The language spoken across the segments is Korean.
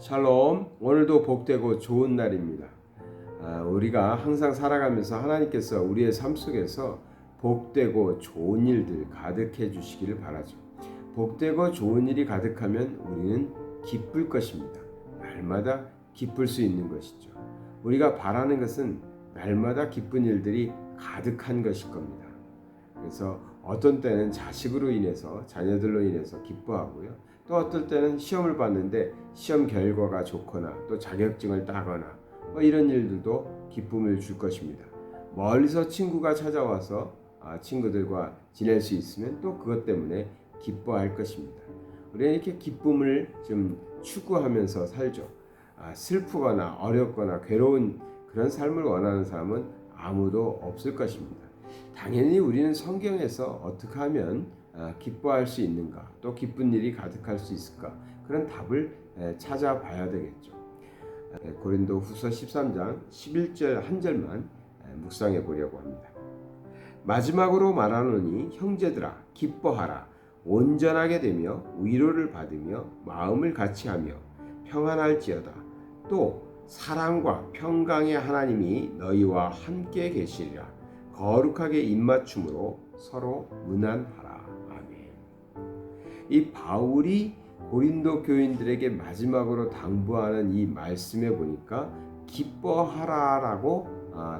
샬롬. 오늘도 복되고 좋은 날입니다. 우리가 항상 살아가면서 하나님께서 우리의 삶 속에서 복되고 좋은 일들 가득해 주시기를 바라죠. 복되고 좋은 일이 가득하면 우리는 기쁠 것입니다. 날마다 기쁠 수 있는 것이죠. 우리가 바라는 것은 날마다 기쁜 일들이 가득한 것일 겁니다. 그래서 어떤 때는 자식으로 인해서, 자녀들로 인해서 기뻐하고요. 또 어떨 때는 시험을 봤는데 시험 결과가 좋거나 또 자격증을 따거나 이런 일들도 기쁨을 줄 것입니다. 멀리서 친구가 찾아와서 친구들과 지낼 수 있으면 또 그것 때문에 기뻐할 것입니다. 우리는 이렇게 기쁨을 좀 추구하면서 살죠. 슬프거나 어렵거나 괴로운 그런 삶을 원하는 사람은 아무도 없을 것입니다. 당연히 우리는 성경에서 어떻게 하면 기뻐할 수 있는가, 또 기쁜 일이 가득할 수 있을까, 그런 답을 찾아봐야 되겠죠. 고린도 후서 13장 11절 한 절만 묵상해 보려고 합니다. 마지막으로 말하노니 형제들아 기뻐하라. 온전하게 되며 위로를 받으며 마음을 같이하며 평안할지어다. 또 사랑과 평강의 하나님이 너희와 함께 계시리라. 거룩하게 입맞춤으로 서로 문안하라. 아멘. 이 바울이 고린도 교인들에게 마지막으로 당부하는 이 말씀에 보니까 기뻐하라라고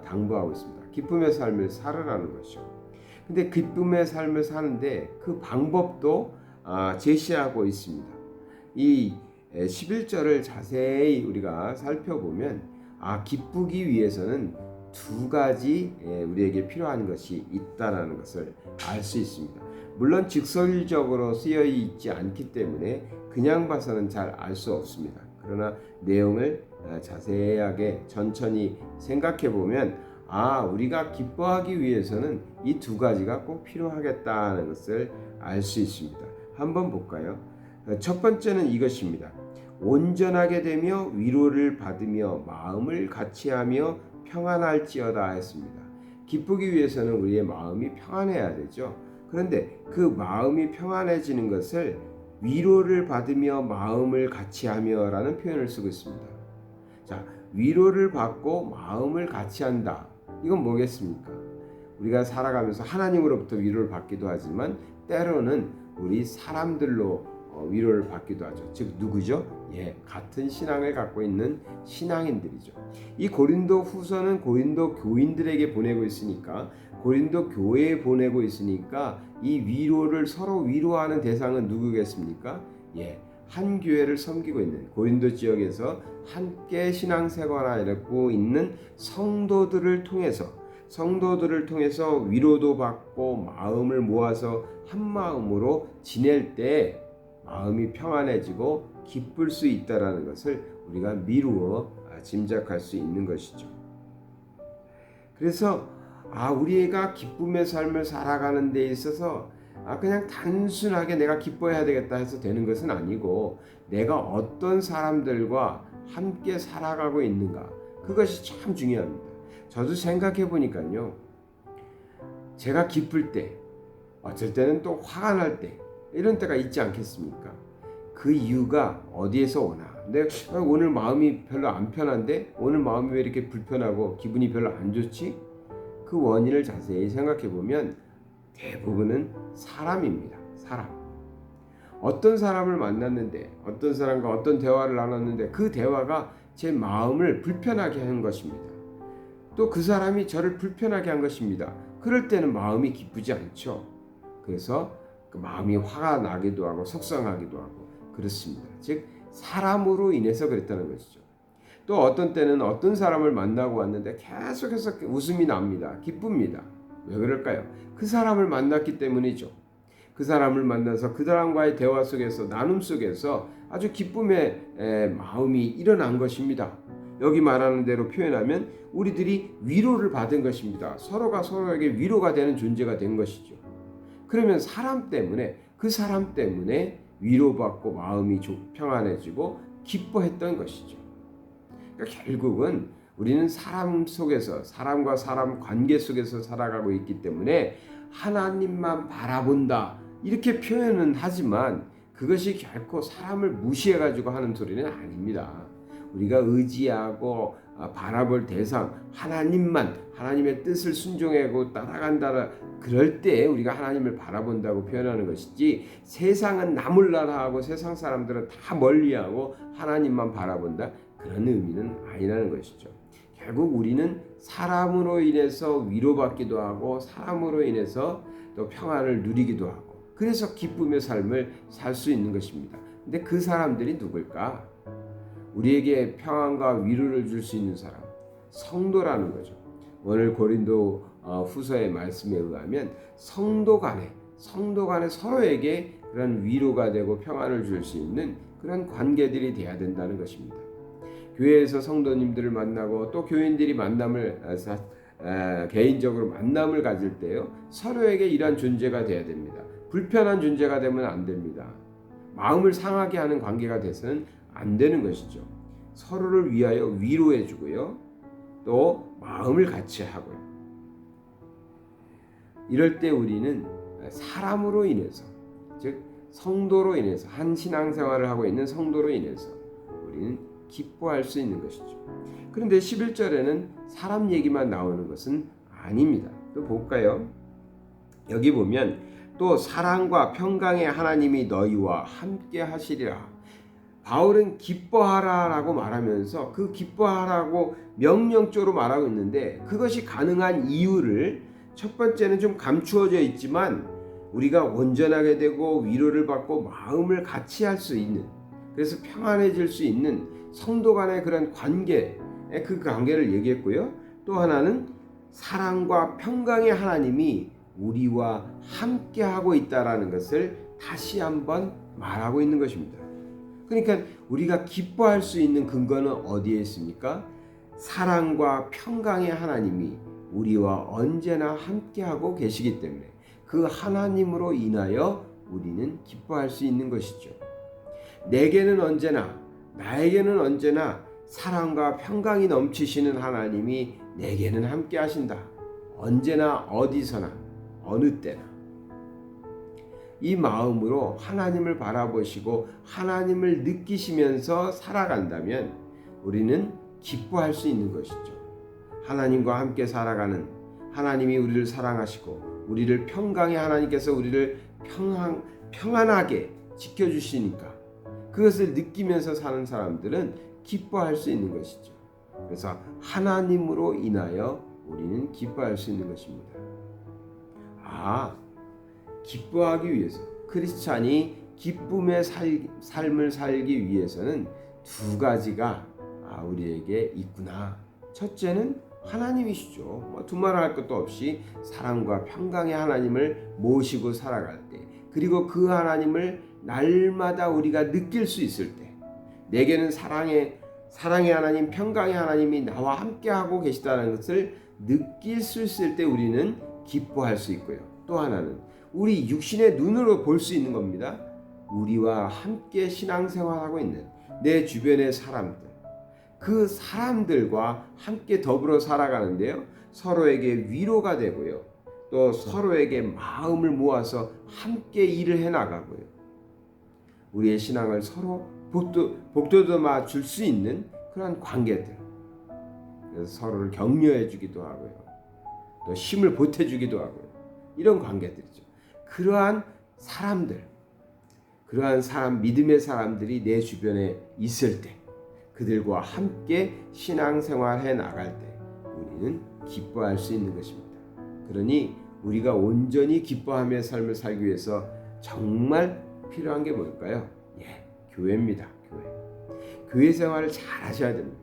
당부하고 있습니다. 기쁨의 삶을 살아라는 것이죠. 근데 기쁨의 삶을 사는데 그 방법도 제시하고 있습니다. 이 11절을 자세히 우리가 살펴보면 기쁘기 위해서는 두 가지 우리에게 필요한 것이 있다라는 것을 알 수 있습니다. 물론 직설적으로 쓰여 있지 않기 때문에 그냥 봐서는 잘 알 수 없습니다. 그러나 내용을 자세하게 천천히 생각해 보면 우리가 기뻐하기 위해서는 이 두 가지가 꼭 필요하겠다는 것을 알 수 있습니다. 한번 볼까요? 첫 번째는 이것입니다. 온전하게 되며 위로를 받으며 마음을 같이하며 평안할지어다 했습니다. 기쁘기 위해서는 우리의 마음이 평안해야 되죠. 그런데 그 마음이 평안해지는 것을 위로를 받으며 마음을 같이하며 라는 표현을 쓰고 있습니다. 자, 위로를 받고 마음을 같이한다. 이건 뭐겠습니까? 우리가 살아가면서 하나님으로부터 위로를 받기도 하지만 때로는 우리 사람들로 위로를 받기도 하죠. 즉 누구죠? 같은 신앙을 갖고 있는 신앙인들이죠. 이 고린도 후서는 고린도 교인들에게 보내고 있으니까, 고린도 교회에 보내고 있으니까 이 위로를 서로 위로하는 대상은 누구겠습니까? 한 교회를 섬기고 있는 고린도 지역에서 함께 신앙생활을 하고 있는 성도들을 통해서 위로도 받고 마음을 모아서 한 마음으로 지낼 때 마음이 평안해지고 기쁠 수 있다라는 것을 우리가 미루어 짐작할 수 있는 것이죠. 그래서 우리가 기쁨의 삶을 살아가는 데 있어서 그냥 단순하게 내가 기뻐해야 되겠다 해서 되는 것은 아니고, 내가 어떤 사람들과 함께 살아가고 있는가, 그것이 참 중요합니다. 저도 생각해 보니까요, 제가 기쁠 때, 어쩔 때는 또 화가 날 때, 이런 때가 있지 않겠습니까? 그 이유가 어디에서 오나? 내가 오늘 마음이 별로 안 편한데, 오늘 마음이 왜 이렇게 불편하고 기분이 별로 안 좋지? 그 원인을 자세히 생각해 보면 대부분은 사람입니다. 사람. 어떤 사람을 만났는데, 어떤 사람과 어떤 대화를 나눴는데 그 대화가 제 마음을 불편하게 한 것입니다. 또 그 사람이 저를 불편하게 한 것입니다. 그럴 때는 마음이 기쁘지 않죠. 그래서 그 마음이 화가 나기도 하고 속상하기도 하고 그렇습니다. 즉 사람으로 인해서 그랬다는 것이죠. 또 어떤 때는 어떤 사람을 만나고 왔는데 계속해서 웃음이 납니다. 기쁩니다. 왜 그럴까요? 그 사람을 만났기 때문이죠. 그 사람을 만나서 그 사람과의 대화 속에서, 나눔 속에서 아주 기쁨의 마음이 일어난 것입니다. 여기 말하는 대로 표현하면 우리들이 위로를 받은 것입니다. 서로가 서로에게 위로가 되는 존재가 된 것이죠. 그러면 그 사람 때문에 위로받고 마음이 평안해지고 기뻐했던 것이죠. 그러니까 결국은 우리는 사람 속에서, 사람과 사람 관계 속에서 살아가고 있기 때문에 하나님만 바라본다 이렇게 표현은 하지만 그것이 결코 사람을 무시해가지고 하는 소리는 아닙니다. 우리가 의지하고 바라볼 대상 하나님만, 하나님의 뜻을 순종하고 따라간다, 그럴 때 우리가 하나님을 바라본다고 표현하는 것이지, 세상은 나몰라라하고 세상 사람들은 다 멀리하고 하나님만 바라본다, 그런 의미는 아니라는 것이죠. 결국 우리는 사람으로 인해서 위로받기도 하고 사람으로 인해서 또 평안을 누리기도 하고, 그래서 기쁨의 삶을 살 수 있는 것입니다. 근데 그 사람들이 누굴까? 우리에게 평안과 위로를 줄 수 있는 사람, 성도라는 거죠. 오늘 고린도 후서의 말씀에 의하면 성도 간에 서로에게 그런 위로가 되고 평안을 줄 수 있는 그런 관계들이 돼야 된다는 것입니다. 교회에서 성도님들을 만나고 또 교인들이 개인적으로 만남을 가질 때요, 서로에게 이러한 존재가 돼야 됩니다. 불편한 존재가 되면 안 됩니다. 마음을 상하게 하는 관계가 돼서는 안 되는 것이죠. 서로를 위하여 위로해 주고요, 또 마음을 같이 하고요. 이럴 때 우리는 사람으로 인해서, 즉 성도로 인해서, 한 신앙생활을 하고 있는 성도로 인해서 우리는 기뻐할 수 있는 것이죠. 그런데 11절에는 사람 얘기만 나오는 것은 아닙니다. 또 볼까요? 여기 보면 또 사랑과 평강의 하나님이 너희와 함께 하시리라. 바울은 기뻐하라라고 말하면서 그 기뻐하라고 명령조로 말하고 있는데, 그것이 가능한 이유를 첫 번째는 좀 감추어져 있지만 우리가 온전하게 되고 위로를 받고 마음을 같이 할 수 있는, 그래서 평안해질 수 있는 성도 간의 그런 관계, 그 관계를 얘기했고요. 또 하나는 사랑과 평강의 하나님이 우리와 함께 하고 있다라는 것을 다시 한번 말하고 있는 것입니다. 그러니까 우리가 기뻐할 수 있는 근거는 어디에 있습니까? 사랑과 평강의 하나님이 우리와 언제나 함께하고 계시기 때문에 그 하나님으로 인하여 우리는 기뻐할 수 있는 것이죠. 내게는 언제나, 나에게는 언제나 사랑과 평강이 넘치시는 하나님이 내게는 함께 하신다. 언제나 어디서나 어느 때나. 이 마음으로 하나님을 바라보시고 하나님을 느끼시면서 살아간다면 우리는 기뻐할 수 있는 것이죠. 하나님과 함께 살아가는, 하나님이 우리를 사랑하시고 우리를 평강의 하나님께서 우리를 평안하게 지켜주시니까 그것을 느끼면서 사는 사람들은 기뻐할 수 있는 것이죠. 그래서 하나님으로 인하여 우리는 기뻐할 수 있는 것입니다. 기뻐하기 위해서, 크리스찬이 기쁨의 삶을 살기 위해서는 두 가지가 우리에게 있구나. 첫째는 하나님이시죠. 두말할 할 것도 없이 사랑과 평강의 하나님을 모시고 살아갈 때, 그리고 그 하나님을 날마다 우리가 느낄 수 있을 때, 내게는 사랑의 하나님, 평강의 하나님이 나와 함께하고 계시다는 것을 느낄 수 있을 때 우리는 기뻐할 수 있고요. 또 하나는 우리 육신의 눈으로 볼 수 있는 겁니다. 우리와 함께 신앙생활하고 있는 내 주변의 사람들, 그 사람들과 함께 더불어 살아가는데요, 서로에게 위로가 되고요, 또 서로에게 마음을 모아서 함께 일을 해나가고요, 우리의 신앙을 서로 복돋아 줄 수 있는 그런 관계들, 그래서 서로를 격려해 주기도 하고요, 또 힘을 보태주기도 하고요, 이런 관계들이죠. 그러한 믿음의 사람들이 내 주변에 있을 때, 그들과 함께 신앙생활해 나갈 때 우리는 기뻐할 수 있는 것입니다. 그러니 우리가 온전히 기뻐하며 삶을 살기 위해서 정말 필요한 게 뭘까요? 교회입니다. 교회 생활을 잘 하셔야 됩니다.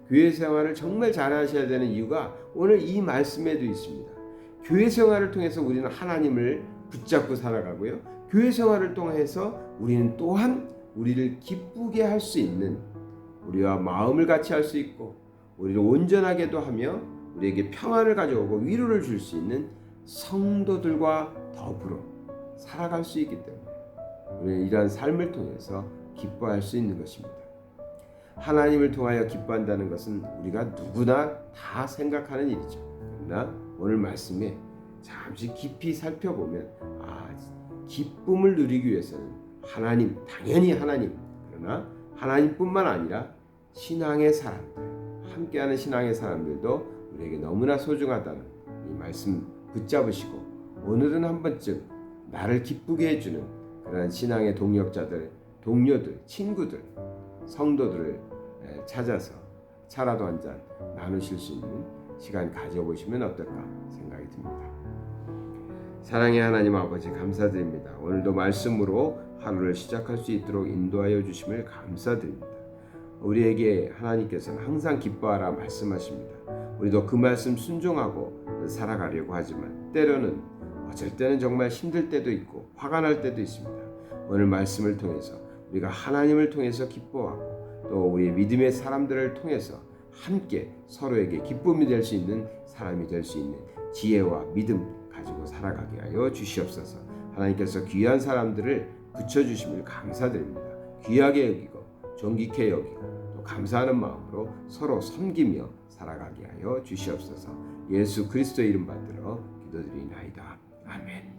교회 생활을 정말 잘 하셔야 되는 이유가 오늘 이 말씀에도 있습니다. 교회 생활을 통해서 우리는 하나님을 붙잡고 살아가고요, 교회 생활을 통해서 우리는 또한 우리를 기쁘게 할 수 있는, 우리와 마음을 같이 할 수 있고 우리를 온전하게도 하며 우리에게 평안을 가져오고 위로를 줄 수 있는 성도들과 더불어 살아갈 수 있기 때문에 우리는 이러한 삶을 통해서 기뻐할 수 있는 것입니다. 하나님을 통하여 기뻐한다는 것은 우리가 누구나 다 생각하는 일이죠. 그러나 오늘 말씀에 잠시 깊이 살펴보면 기쁨을 누리기 위해서는 하나님, 당연히 하나님, 그러나 하나님뿐만 아니라 신앙의 사람들, 함께하는 신앙의 사람들도 우리에게 너무나 소중하다는 이 말씀 붙잡으시고 오늘은 한 번쯤 나를 기쁘게 해주는 그런 신앙의 동역자들, 동료들, 친구들, 성도들을 찾아서 차라도 한 잔 나누실 수 있는 시간 가져보시면 어떨까 생각이 듭니다. 사랑의 하나님 아버지 감사드립니다. 오늘도 말씀으로 하루를 시작할 수 있도록 인도하여 주심을 감사드립니다. 우리에게 하나님께서는 항상 기뻐하라 말씀하십니다. 우리도 그 말씀 순종하고 살아가려고 하지만 때로는 어쩔 때는 정말 힘들 때도 있고 화가 날 때도 있습니다. 오늘 말씀을 통해서 우리가 하나님을 통해서 기뻐하고 또 우리의 믿음의 사람들을 통해서 함께 서로에게 기쁨이 될 수 있는 사람이 될 수 있는 지혜와 믿음 가지고 살아가게 하여 주시옵소서. 하나님께서 귀한 사람들을 붙여주심을 감사드립니다. 귀하게 여기고 존귀케 여기고 또 감사하는 마음으로 서로 섬기며 살아가게 하여 주시옵소서. 예수 그리스도의 이름 받들어 기도드리나이다. 아멘.